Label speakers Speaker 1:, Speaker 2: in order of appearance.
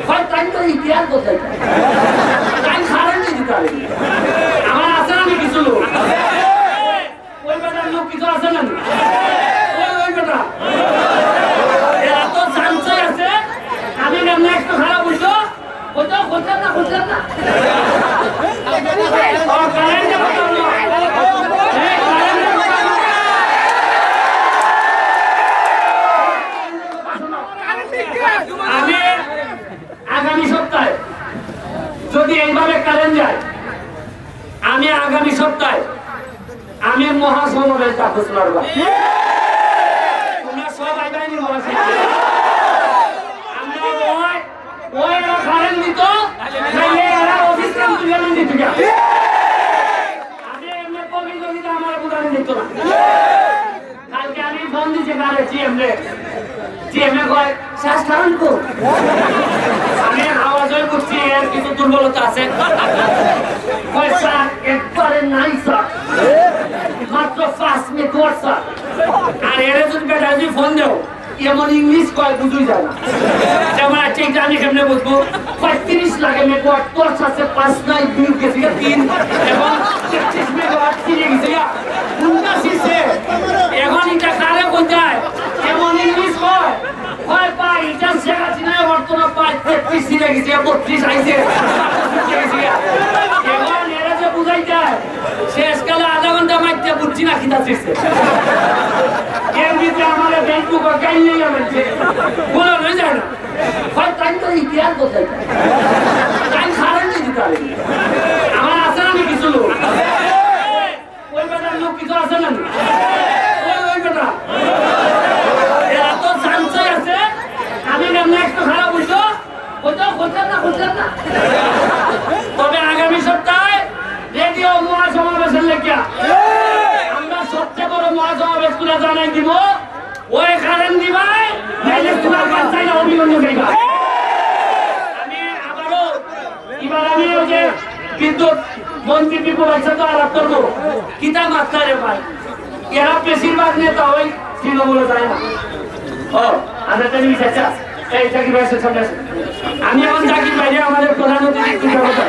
Speaker 1: হয় তাই তো ইতিহাস বোঝাই তাই খারাপ দিতে পারে আমার আছে না কিছু লোক ওই বেটার লোক কিছু আছে না ওই বেটা এরা তো চান্সই আছে আমি এমনি একটু খারাপ বুঝছো কোথাও করছেন না আমি আগামী সপ্তাহে যদি এইভাবে কারেন্ট যায় আমি আগামী সপ্তাহে আমি মহাসমাবেশ ডাকবো তোমরা সব আইবাইনি ওই কারেন্ট দিত আমি এমনি প্রতিযোগিতা আমার বুঝানি দিত না কালকে আমি ফোন দিচ্ছি কারে জিএমএ কয় শ্বাস কারণ কো আমি আওয়াজই করছি এর কিছু দুর্বলতা আছে কয় স্যার একবারে নাই স্যার মাত্র 5 মিনিট ওর স্যার আর এর যদি বেটা যদি ফোন দেও এমন ইংলিশ কয় বুঝুই যায় না যেমন আছে এটা আমি কেমনে বুঝবো 35 লাগে মেগাওয়াট তোর সাথে 5 নাই 2 গেছে 3 এবং 33 মেগাওয়াট কিনে গেছে কোনটা সিসে এখন এটা কারে কোথায় এমন ইংলিশ কয় কয় পাই এটা শেখাচ্ছি না বর্তমান পাই 33 কিনে গেছে 32 আইছে এখন এরা যে বুঝাই যায় শেষকালে আধা ঘন্টা মাইতে বুঝছি না কিনা শিখছে এর ভিতরে আমাদের ব্যাংকুকে গাইলে যাচ্ছে বলো হয়ে যায় না হয় তাই তো ইতিহাস বোঝাই তাই খারাপ দিতে পারে আমার আছে না কিছু লোক ওই বেটার লোক কিছু আছে না ওই বেটা এরা তো চান্সই আছে আমি এমনি একটু খারাপ বুঝছো কোথাও করছেন না তবে আগামী সপ্তাহে রেডিও মহাসমাবেশের লেখিয়া আমরা সবচেয়ে বড় মহাসমাবেশ তুলে জানাই দিব ওই কারেন্ট দিবাই নাইলে তোমার বাচ্চাই অভিনন্দন দিবা আমি আবারও এবার আমি ওই যে বিদ্যুৎ মন্ত্রী বিপুলের সাথে আলাপ করবো কিতা মাত্রা রে ভাই এরা বেশিরভাগ নেতা ওই তৃণমূলে যায় না ও আমরা তো নিয়েছে এই চাকরি ভাইয়ের সামনে আমি এখন চাকরি বাইরে আমাদের প্রধানমন্ত্রী একটু ব্যবস্থা